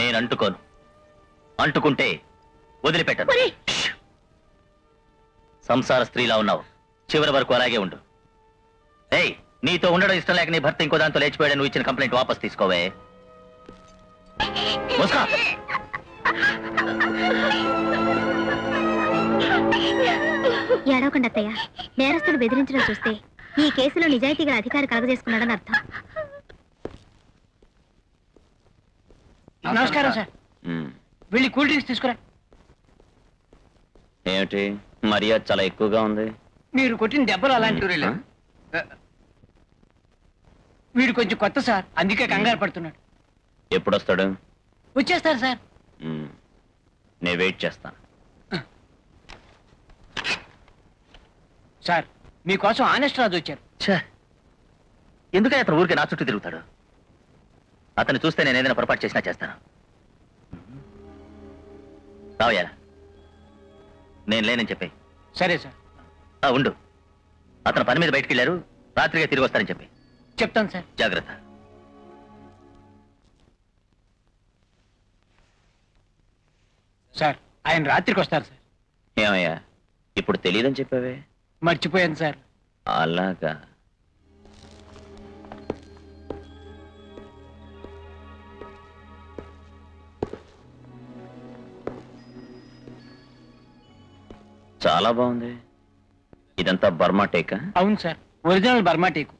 నేను అంటుకోను. అంటుకుంటే వదిలిపెట్టను. సంసార స్త్రీలా ఉన్నావు, చివరి వరకు అలాగే ఉండు. ఏయ్, నీతో ఉండడం ఇష్టం లేక నీ భర్త ఇంకో దాంతో లేచిపోయాడు. నువ్వు ఇచ్చిన కంప్లైంట్ వాపస్ తీసుకోవే. ఏడవకండి అత్తయ్య. నేరస్తుడు బెదిరించడం చూస్తే ఈ కేసులో నిజాయితీ గల అధికారి కలగజేసుకున్నాడని అర్థం. నమస్కారం సార్. వెళ్ళి కూల్ డ్రింక్స్ తీసుకురా. ఏమిటి మర్యాద చాలా ఎక్కువగా ఉంది? మీరు కొట్టిన దెబ్బలు అలాంటివి. వీడు కొంచెం కొత్త సార్, అందుకే కంగారు పడుతున్నాడు. ఎప్పుడు వస్తాడు? వచ్చేస్తారు సార్. నేను వెయిట్ చేస్తాను. సార్, మీకోసం ఆనెస్ట్ రాజు వచ్చారు. ఎందుకని అతను ఊరికే నా చుట్టూ తిరుగుతాడు? అతను చూస్తే నేను ఏదైనా పొరపాటు చేసినా చేస్తాను. రావయ్యా, నేను లేనని చెప్పి. సరే సార్. ఉండు, అతను పని మీద బయటికి వెళ్ళారు, రాత్రిగా తిరిగి వస్తారని చెప్పి. చెప్తాను సార్. జాగ్రత్త. సార్, ఆయన రాత్రికి వస్తారు సార్. ఏమయ్యా, ఇప్పుడు తెలియదని చెప్పావే? మర్చిపోయాను సార్. అలాగా. చాలా బాగుంది. ఇదంతా బర్మా టేకా? అవును sir, original Burma teak.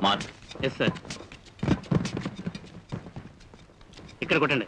Mark. Yes sir. ఇక్కడ కొట్టండి.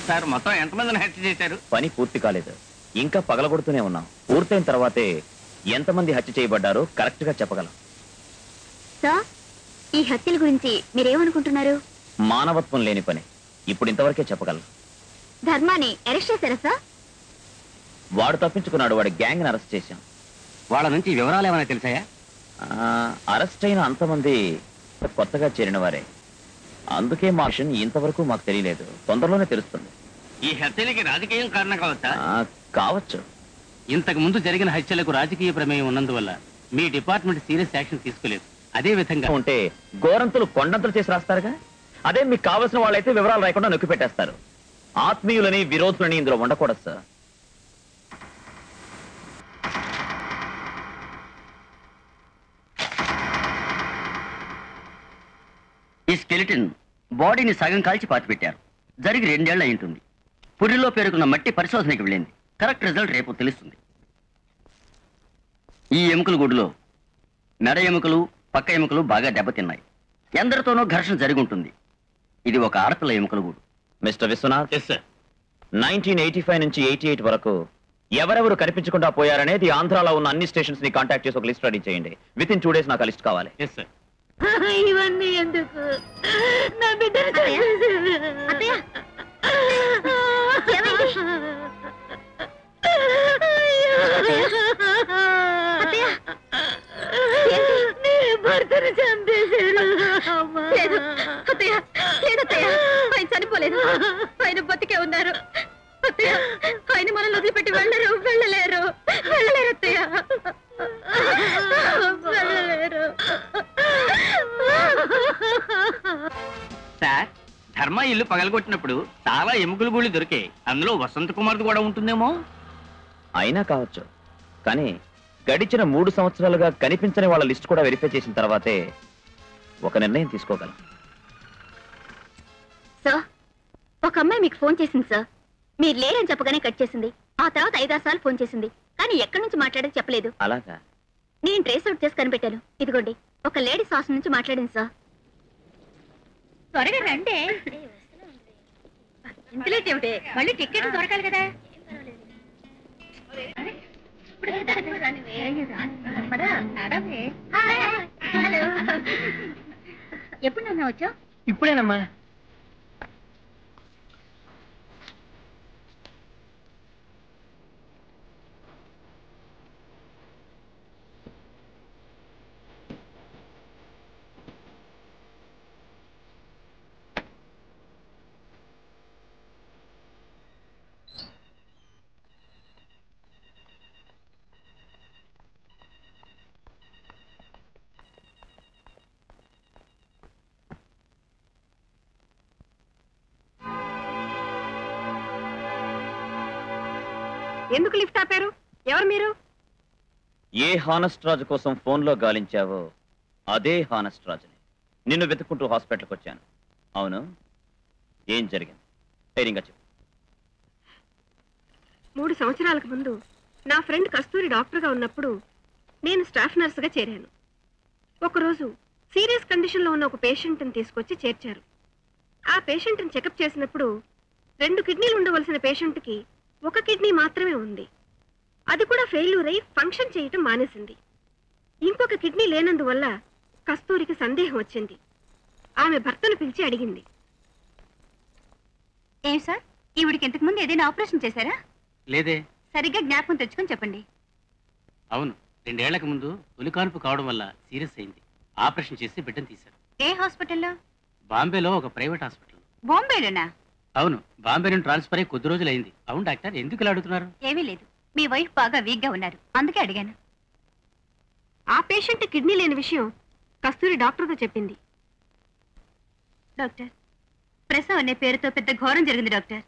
సార్ మొత్తం ఎంతమందిని హత్య చేశారు? పని పూర్తి కాలేదు, ఇంకా పగలగొడుతూనే ఉన్నాం. పూర్తయిన తర్వాతే ఎంతమంది హత్య చేయబడ్డారో కరెక్ట్ గా చెప్పగలం. సార్, ఈ హత్యల గురించి మీరేమనుకుంటున్నారు? మానవత్వం లేని పని, ఇప్పుడు ఇంతవరకే చెప్పగలం. ధర్మాని అరెస్ట్ చేశారా సార్? వాడు తప్పించుకున్నాడు, వాడి గ్యాంగ్ ని అరెస్ట్ చేశాం. వాళ్ళ నుంచి వివరాలు ఏమైనా తెలిసాయా? అరెస్ట్ అయిన అంతమంది కొత్తగా చేరిన వారే, అందుకే మా విషయం ఇంతవరకు మాకు తెలియలేదు. తొందరలోనే తెలుస్తుంది. ఈ హత్యలకి రాజకీయం కారణం కావచ్చా? కావచ్చు. ఇంతకు ముందు జరిగిన హత్యలకు రాజకీయ ప్రమేయం ఉన్నందువల్ల మీ డిపార్ట్మెంట్ సీరియస్ యాక్షన్ తీసుకోలేదు. అదే విధంగా ఉంటే గోరంతులు కొండంతులు చేసి రాస్తారుగా. అదే మీకు కావలసిన వాళ్ళైతే వివరాలు రాయకుండా నొక్కి పెట్టేస్తారు. ఆత్మీయులని విరోధులని ఇందులో ఉండకూడదు సార్. ఈ స్కెలిటన్ బాడీని సగం కాల్చి పాతిపెట్టారు. జరిగి 2 ఏళ్లు అయింటుంది. పురిలో పేరుకున్న మట్టి పరిశోధనకి వెళ్ళింది. కరెక్ట్ రిజల్ట్ రేపు తెలుస్తుంది. ఈ ఎముకల గూడులో మెడ ఎముకలు, పక్క ఎముకలు బాగా దెబ్బతిన్నాయి. ఎందరితోనో ఘర్షణ జరిగి ఉంటుంది. ఇది ఒక ఆడపిల్ల ఎముకల గూడు. మిస్టర్ విశ్వనాథ్, 1985 నుంచి 88 వరకు ఎవరెవరు కనిపించకుండా పోయారనేది ఆంధ్రాలో ఉన్న అన్ని స్టేషన్స్ ని కాంటాక్ట్ చేసి ఒక లిస్ట్ రెడీ చేయండి. విత్ ఇన్ 2 days నాకు లిస్ట్ కావాలి. ఇవన్నీ ఎందుకు? నా బిడ్డను అత్తయ్య, భర్తను చంపేశారు. అత్తయ్య లేదత్తయ్య, ఆయన చనిపోలేదు, ఆయన బతికే ఉన్నారు. అత్తయ్య, ఆయన మనల్ని వదిలిపెట్టి వెళ్ళలేరు అత్తయ్య, వెళ్ళలేరు. సార్, ధర్మ ఇల్లు పగలగొట్టినప్పుడు చాలా ఎముకల గూళ్ళు దొరికాయి. అందులో వసంత కుమార్ది కూడా ఉంటుందేమో. అయినా కావచ్చు, కానీ గడిచిన 3 సంవత్సరాలుగా కనిపించని వాళ్ళ లిస్ట్ కూడా వెరిఫై చేసిన తర్వాతే ఒక నిర్ణయం తీసుకోగలం. సార్, ఒక అమ్మాయి మీకు ఫోన్ చేసింది సార్. మీరు లేరని చెప్పగానే కట్ చేసింది. ఆ తర్వాత 5-6 సార్లు ఫోన్ చేసింది, కానీ ఎక్కడి నుంచి మాట్లాడేది చెప్పలేదు. అలాగా? నేను ట్రేస్ అవుట్ చేసి కనిపెట్టాను. ఇదిగోండి, ఒక లేడీస్ హాస్టల్ నుంచి మాట్లాడింది సార్. త్వరగా రండి. ఇంతలేట్ ఏమిటి? మళ్ళీ టికెట్ దొరకాలి కదా. ఎప్పుడు నన్ను వచ్చావు? ఇప్పుడేనమ్మా. ఎందుకు లిఫ్ట్ ఆపారు? ఎవరు మీరు? ఏ హానెస్ట్ రాజు కోసం ఫోన్లో గాలించావో అదే హానెస్ట్ రాజుని. నిన్ను వెతుక్కుంటూ హాస్పిటల్కి వచ్చాను. అవును, ఏం జరిగింది? ధైర్యంగా చెప్పు. 3 సంవత్సరాలకు ముందు నా ఫ్రెండ్ కస్తూరి డాక్టర్గా ఉన్నప్పుడు నేను స్టాఫ్ నర్సుగా చేరాను. ఒకరోజు సీరియస్ కండిషన్లో ఉన్న ఒక పేషెంట్ని తీసుకొచ్చి చేర్చారు. ఆ పేషెంట్ని చెకప్ చేసినప్పుడు 2 కిడ్నీలు ఉండవలసిన పేషెంట్కి 1 కిడ్నీ మాత్రమే ఉంది. అది కూడా ఫెయిల్యూర్ అయి ఫంక్షన్ చేయటం మానేసింది. ఇంకొక కిడ్నీ లేనందువల్ల కస్తూరికి సందేహం వచ్చింది. ఆమె భర్తను పిలిచి అడిగింది, ఏం సార్, ఈవిడికి ఇంతకు ముందు ఏదైనా ఆపరేషన్ చేశారా? లేదే. సరిగ్గా జ్ఞాపకం తెచ్చుకొని చెప్పండి. అవును, 2 ఏళ్లకు ముందు తొలికాన్పు కావడం వల్ల సీరియస్ అయింది. ఆపరేషన్ చేసి బిడ్డను తీశారు. ఏ హాస్పిటల్లో? బాంబేలో ఒక ప్రైవేట్ హాస్పిటల్. బాంబేలోనా? అవును, బాంబే నుండి ట్రాన్స్ఫర్ అయ్యి కొద్ది రోజులు అయింది. అవును డాక్టర్, ఎందుకు ఇలా అడుగుతున్నారు? ఏమీ లేదు, మీ వైఫ్ బాగా వీక్ గా ఉన్నారు, అందుకే అడిగాను. ఆ పేషెంట్ కిడ్నీ లేని విషయం కస్తూరి డాక్టర్తో చెప్పింది. డాక్టర్, ప్రసవ్ అనే పేరుతో పెద్ద ఘోరం జరిగింది డాక్టర్.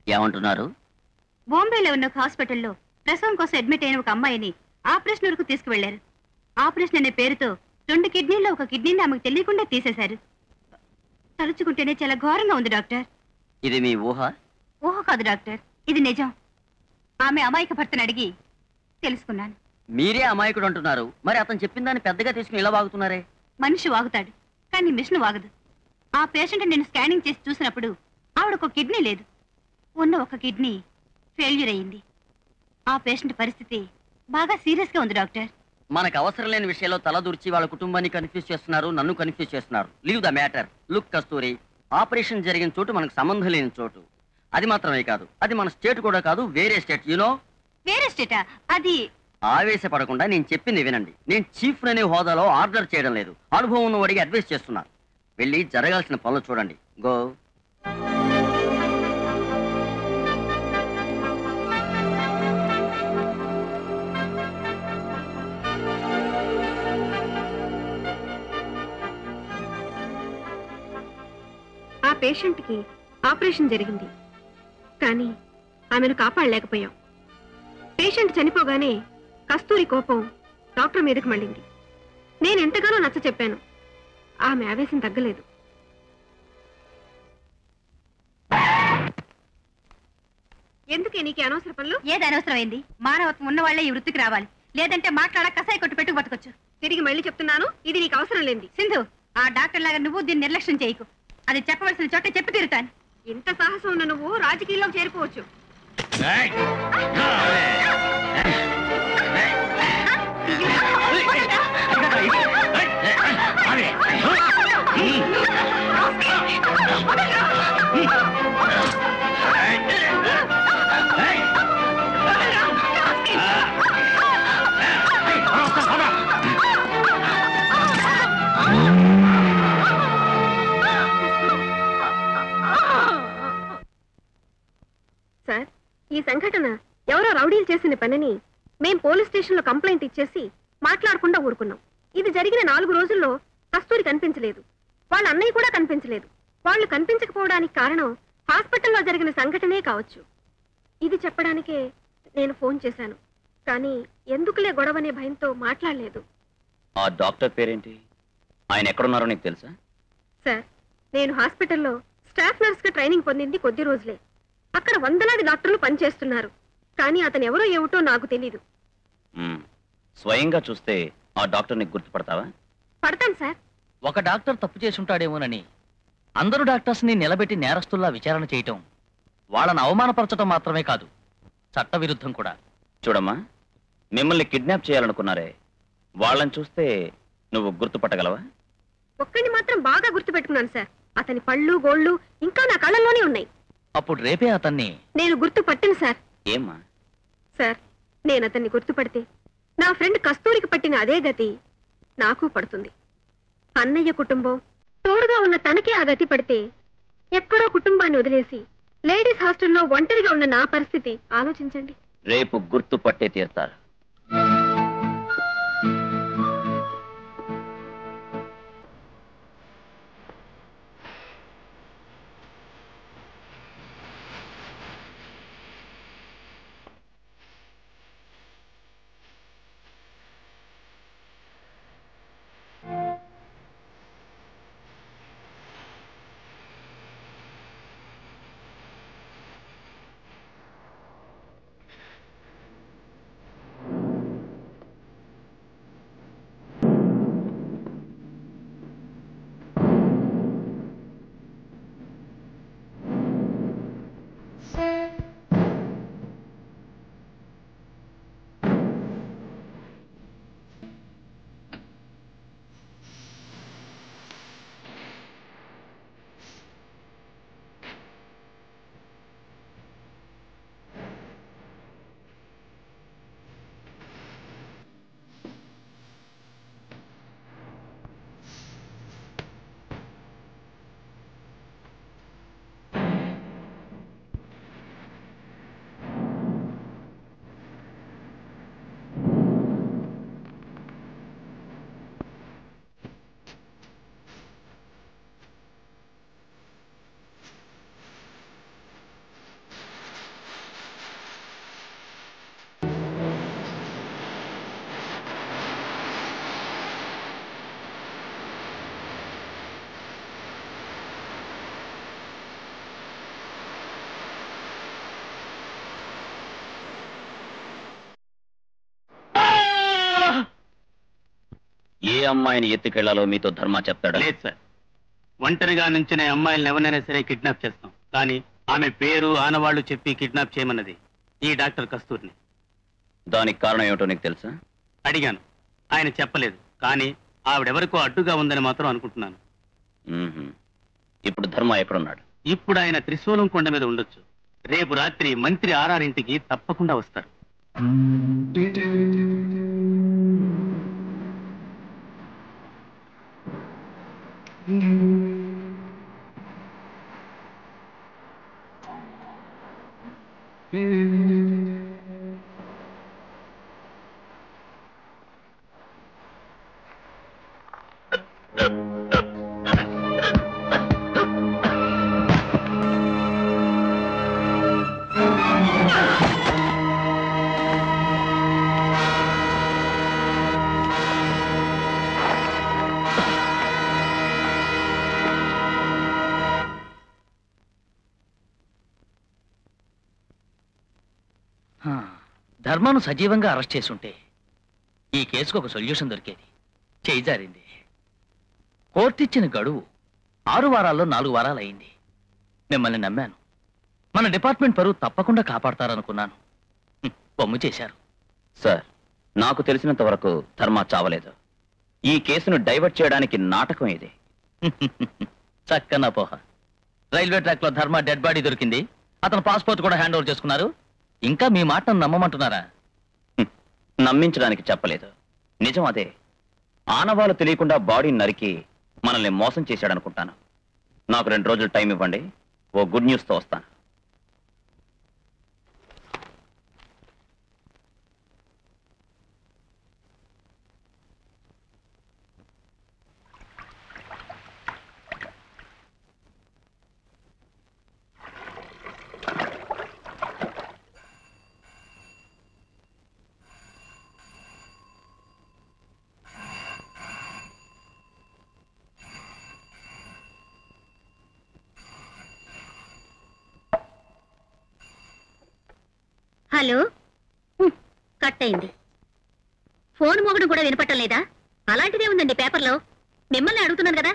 ఏమంటున్నారు? బాంబేలో ఉన్న ఒక హాస్పిటల్లో ప్రసవం కోసం అడ్మిట్ అయిన ఒక అమ్మాయిని ఆపరేషన్ వరకు తీసుకువెళ్లారు. ఆపరేషన్ అనే పేరుతో 2 కిడ్నీల్లో 1 కిడ్నీని ఆమెకు తెలియకుండా తీసేశారు. తలుచుకుంటేనే చాలా ఘోరంగా ఉంది డాక్టర్. ఇది మీ ఊహ? ఊహ కాదు డాక్టర్, ఇది నిజం. ఆమె అమాయక భర్తను అడిగి తెలుసుకున్నాను. మీరే అమాయకుడు అంటున్నారు, మరి అతను చెప్పిన దాన్ని పెద్దగా తీసుకుని ఇలా వాగుతున్నారే? మనిషి వాగుతాడు, కానీ మిషన్ వాగదు. ఆ పేషెంట్ నేను స్కానింగ్ చేసి చూసినప్పుడు ఆవిడకు కిడ్నీ లేదు. ఉన్న ఒక కిడ్నీ ఫెయిల్యూర్ అయింది. ఆ పేషెంట్ పరిస్థితి బాగా సీరియస్ గా ఉంది డాక్టర్. మనకు అవసరం లేని విషయంలో తలదూర్చి వాళ్ళ కుటుంబాన్ని కన్ఫ్యూజ్ చేస్తున్నారు, నన్ను కన్ఫ్యూజ్ చేస్తున్నారు. Leave the matter. Look Kasturi, operation జరిగిన చోటు మనకు సంబంధం లేని చోటు. అది మాత్రమే కాదు, అది మన స్టేట్ కూడా కాదు, వేరే స్టేట్. యూనో వేరే స్టేటా? అది ఆవేశపడకుండా నేను చెప్పింది వినండి. నేను చీఫ్ అనే హోదాలో ఆర్డర్ చేయడం లేదు, అనుభవం ఉన్న వాడికి అడ్వైస్ చేస్తున్నా. వెళ్ళి జరగాల్సిన పనులు చూడండి. గో. ఆ పేషెంట్కి ఆపరేషన్ జరిగింది, కానీ ఆమెను కాపాడలేకపోయాం. పేషెంట్ చనిపోగానే కస్తూరి కోపం డాక్టర్ మీదకి మళ్ళింది. నేను ఎంతగానో నచ్చ చెప్పాను, ఆమె ఆవేశం తగ్గలేదు. ఎందుకే నీకు అనవసర పనులు? ఏది అనవసరమైంది? మానవత్వం ఉన్న వాళ్ళే ఈ వృత్తికి రావాలి, లేదంటే మాట్లాడ కసాయి కొట్టు పెట్టు బతకొచ్చు. తిరిగి మళ్ళీ చెప్తున్నాను, ఇది నీకు అవసరం లేంది. సింధు, ఆ డాక్టర్ లాగా నువ్వు దీన్ని నిర్లక్ష్యం చేయకు. అది చెప్పవలసిన చోట చెప్పి తీరుతాను. ఇంత సాహసం ఉన్న నువ్వు రాజకీయాల్లోకి చేరిపోవచ్చు. సార్, ఈ సంఘటన ఎవరో రౌడీలు చేసిన పనిని మేం పోలీస్ స్టేషన్ లో కంప్లైంట్ ఇచ్చేసి మాట్లాడకుండా ఊరుకున్నాం. ఇది జరిగిన 4 రోజుల్లో కస్తూరి కనిపించలేదు, వాళ్ళ అన్నయ్య కూడా కనిపించలేదు. వాళ్ళు కనిపించకపోవడానికి కారణం హాస్పిటల్లో జరిగిన సంఘటనే కావచ్చు. ఇది చెప్పడానికే నేను ఫోన్ చేశాను, కానీ ఎందుకులే గొడవనే భయంతో మాట్లాడలేదు. ఆ డాక్టర్ పేరేంటి? ఆయన ఎక్కడున్నారో నీకు తెలుసా? సార్, నేను హాస్పిటల్లో స్టాఫ్ నర్స్ గా ట్రైనింగ్ పొందింది కొద్ది రోజులే. అక్కడ వందలాది డాక్టర్లు పనిచేస్తున్నారు, కానీ అతను ఎవరో ఏమిటో నాకు తెలీదు. స్వయంగా చూస్తే ఆ డాక్టర్ నీకు గుర్తుపడతావా? పడతాను సార్. ఒక డాక్టర్ తప్పు చేసుంటాడేమోనని అందరూ డాక్టర్స్ ని నిలబెట్టి నేరస్తుల్లా విచారణ చేయటం వాళ్ళని అవమానపరచడం మాత్రమే కాదు, చట్టవిరుద్ధం కూడా. చూడమ్మా, మిమ్మల్ని కిడ్నాప్ చేయాలనుకున్నారే, వాళ్ళని చూస్తే నువ్వు గుర్తుపట్టగలవా? ఒక్కడిని మాత్రం బాగా గుర్తుపెట్టుకున్నాను సార్. అతని పళ్ళు గోళ్ళు ఇంకా నా కళ్ళల్లోనే ఉన్నాయి. అప్పుడు రేపే అతన్ని నేను గుర్తుపట్టాను సార్. ఏమ్మా? సార్, నేను అతన్ని గుర్తుపడితే నా ఫ్రెండ్ కస్తూరికి పట్టిన అదే గతి నాకు పడుతుంది. అన్నయ్య కుటుంబం తోడుగా ఉన్న తనకి ఆ గతి పడితే ఎక్కడో కుటుంబాన్ని వదిలేసి లేడీస్ హాస్టల్లో ఒంటరిగా ఉన్న నా పరిస్థితి ఆలోచించండి. రేపు గుర్తుపట్టే తీరుతారు. ఏ అమ్మాయిని ఎత్తుకెళ్లాలో మీతో ధర్మ చెప్తాడా? లేదు సార్, ఒంటరిగా నుంచిన అమ్మాయిలను ఎవరైనా సరే కిడ్నాప్ చేస్తాం, కానీ ఆమె పేరు ఆనవాళ్లు చెప్పి కిడ్నాప్ చేయమన్నది ఈ డాక్టర్ కస్తూరిని. దానికి కారణం ఏమిటో నీకు తెలుసా? అడిగాను, ఆయన చెప్పలేదు. కానీ ఆవిడెవరికో అడ్డుగా ఉందని మాత్రం అనుకుంటున్నాను. ఇప్పుడు ధర్మ ఎక్కడున్నాడు? ఇప్పుడు ఆయన త్రిశూలం కొండ మీద ఉండొచ్చు. రేపు రాత్రి మంత్రి ఆర్ఆరింటికి తప్పకుండా వస్తారు. ధర్మను సజీవంగా అరెస్ట్ చేసుంటే ఈ కేసుకు ఒక సొల్యూషన్ దొరికేది. చేయి జారింది. కోర్టు ఇచ్చిన గడువు 6 వారాల్లో 4 వారాలు అయింది. మిమ్మల్ని నమ్మాను. మన డిపార్ట్మెంట్ పరువు తప్పకుండా కాపాడతారనుకున్నాను. పొమ్ము చేశారు. సార్, నాకు తెలిసినంత వరకు ధర్మ చావలేదు. ఈ కేసును డైవర్ట్ చేయడానికి నాటకం ఇది. చక్కన పోహ. రైల్వే ట్రాక్ లో ధర్మ డెడ్ బాడీ దొరికింది. అతను పాస్పోర్ట్ కూడా హ్యాండ్ ఓవర్ చేసుకున్నారు. ఇంకా మీ మాటను నమ్మమంటున్నారా? నమ్మించడానికి చెప్పలేదు, నిజం అదే. ఆనవాళ్ళు తెలియకుండా బాడీ నరికి మనల్ని మోసం చేశాడనుకుంటాను. నాకు 2 రోజులు టైం ఇవ్వండి, ఓ గుడ్ న్యూస్తో వస్తాను. హలో. కట్ అయింది. ఫోన్ మోగడం కూడా వినపట్టం లేదా? అలాంటిదే ఉందండి పేపర్లో. మిమ్మల్ని అడుగుతున్నాను కదా.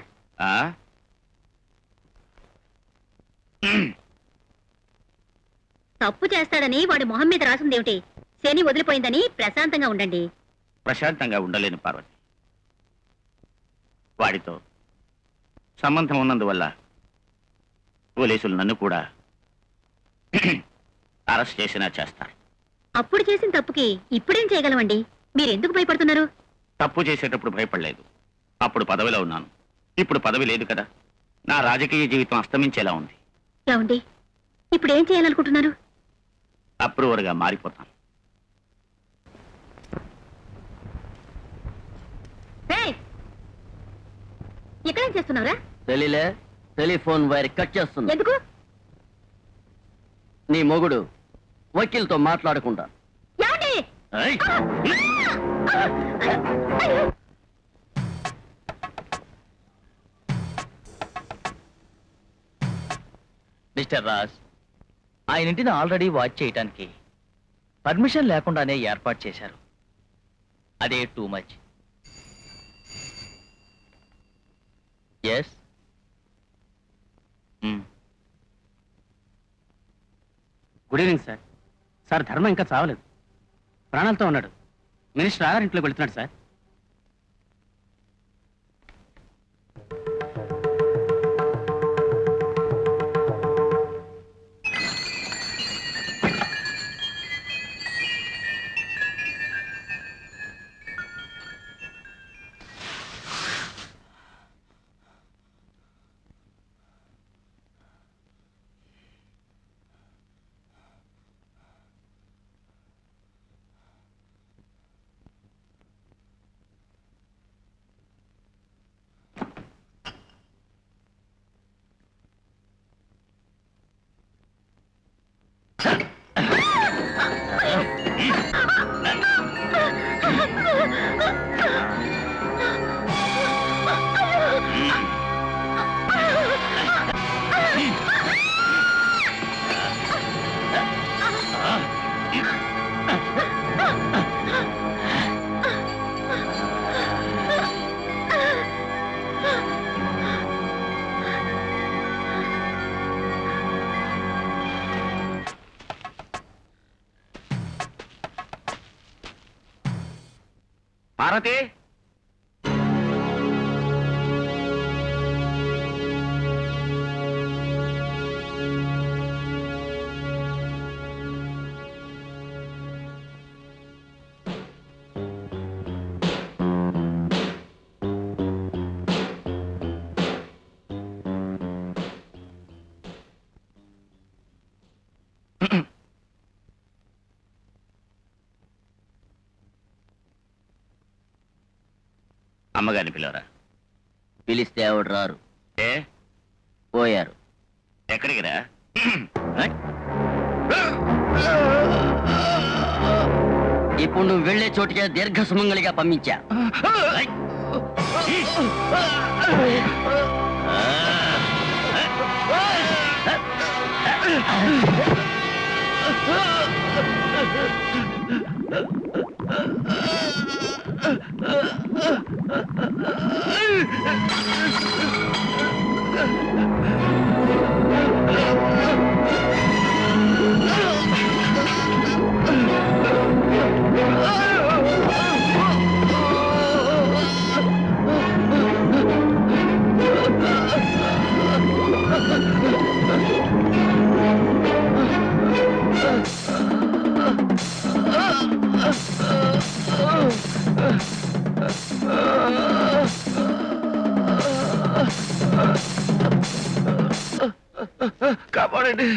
తప్పు చేస్తాడని వాడి మొహం మీద రాసిందేమిటి? శని వదిలిపోయిందని ప్రశాంతంగా ఉండండి. ప్రశాంతంగా ఉండలేను పార్వతి. వాడితో సంబంధం ఉన్నందువల్ల పోలీసులు నన్ను కూడా అరెస్ట్ చేసినా చేస్తారు. అప్పుడు చేసిన తప్పుకి ఇప్పుడేం చేయగలమండి? మీరెందుకు భయపడుతున్నారు? తప్పు చేసేటప్పుడు భయపడలేదు. అప్పుడు పదవిలో ఉన్నాను. ఇప్పుడు పదవి లేదు కదా. నా రాజకీయ జీవితం అస్తమించేలా ఉంది. ఏమండి, ఇప్పుడు ఏం చేయాలనుకుంటున్నారు? అప్రూవర్గా మారిపోతాను. ఇక్కడేం చేస్తున్నారా? తెలియలే. టెలిఫోన్ వైర్ కట్ చేస్తుంది. ఎందుకు? నీ మొగుడు వకీల్తో మాట్లాడకుండా. ఏమండి? ఏయ్! మిస్టర్ రాజ్, ఆయన ఇంటిని ఆల్రెడీ వాచ్ చేయటానికి పర్మిషన్ లేకుండానే ఏర్పాటు చేశారు. అదే too much. Yes. Good evening sir. Sir, ధర్మ ఇంకా చావలేదు. ప్రాణాలతో ఉన్నాడు. మినిస్టర్ ఆర్ఆరింట్లోకి వెళ్తున్నాడు సార్. పార్వతి, అమ్మగారిని పిలవరా. పిలిస్తే ఆవిడ రారు. ఏ పోయారు. ఎక్కడికి రా? ఇప్పుడు నువ్వు వెళ్లే చోటికే దీర్ఘ సుమంగళిగా పంపించా. కాపాడండి.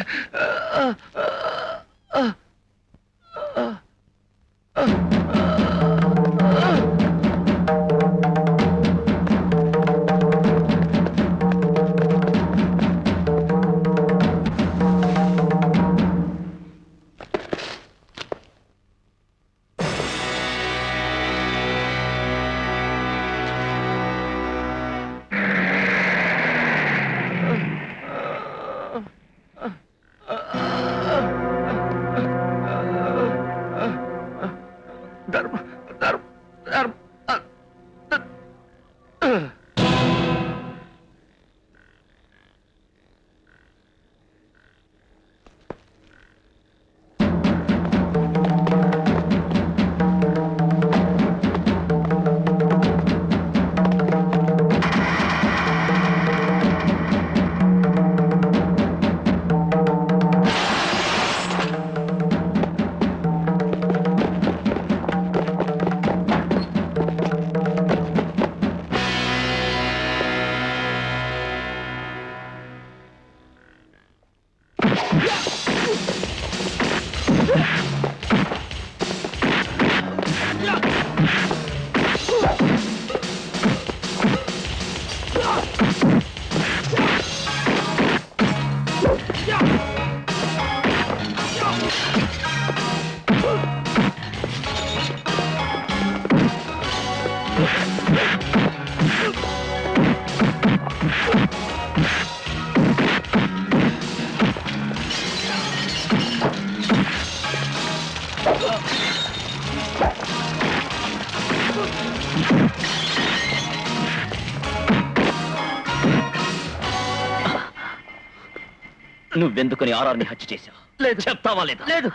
నువ్వెందుకుని ఆర్ఆర్ని హత్య చేశావు? లేదు. చెప్తావా లేదా? లేదు,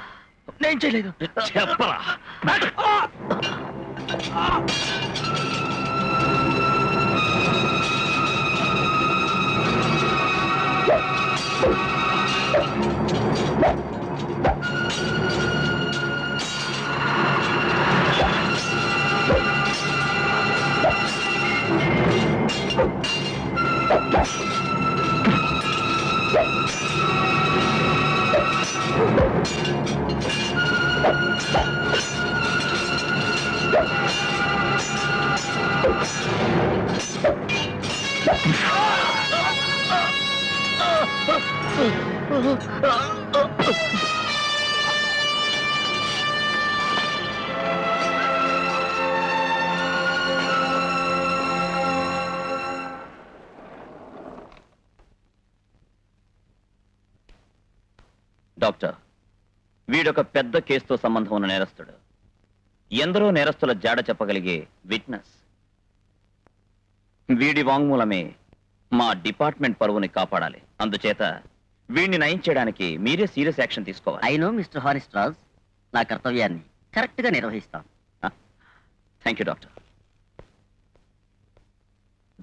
నేను చేయలేదు. చెప్పరా. డాక్టర్, వీడొక పెద్ద కేసుతో సంబంధం ఉన్న నేరస్తుడు. ఎందరో నేరస్తుల జాడ చెప్పగలిగే విట్నెస్. వీడి వాంగ్మూలమే మా డిపార్ట్మెంట్ పరువుని కాపాడాలి. అందుచేత వీడిని నయం చేయడానికి మీరే సీరియస్ యాక్షన్ తీసుకోవాలి. I know mister Harris Raj, నా కర్తవ్యాన్ని కరెక్ట్ గా నిర్వహిస్తాను. Thank you doctor.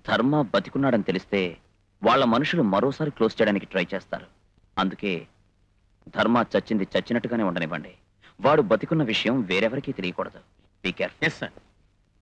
ధర్మ బతికున్నాడని తెలిస్తే వాళ్ళ మనుషులు మరోసారి క్లోజ్ చేయడానికి ట్రై చేస్తారు. అందుకే ధర్మ చచ్చింది చచ్చినట్టుగానే ఉండనివ్వండి. వాడు బతికున్న విషయం వేరెవరికీ తెలియకూడదు. Be careful. Yes sir.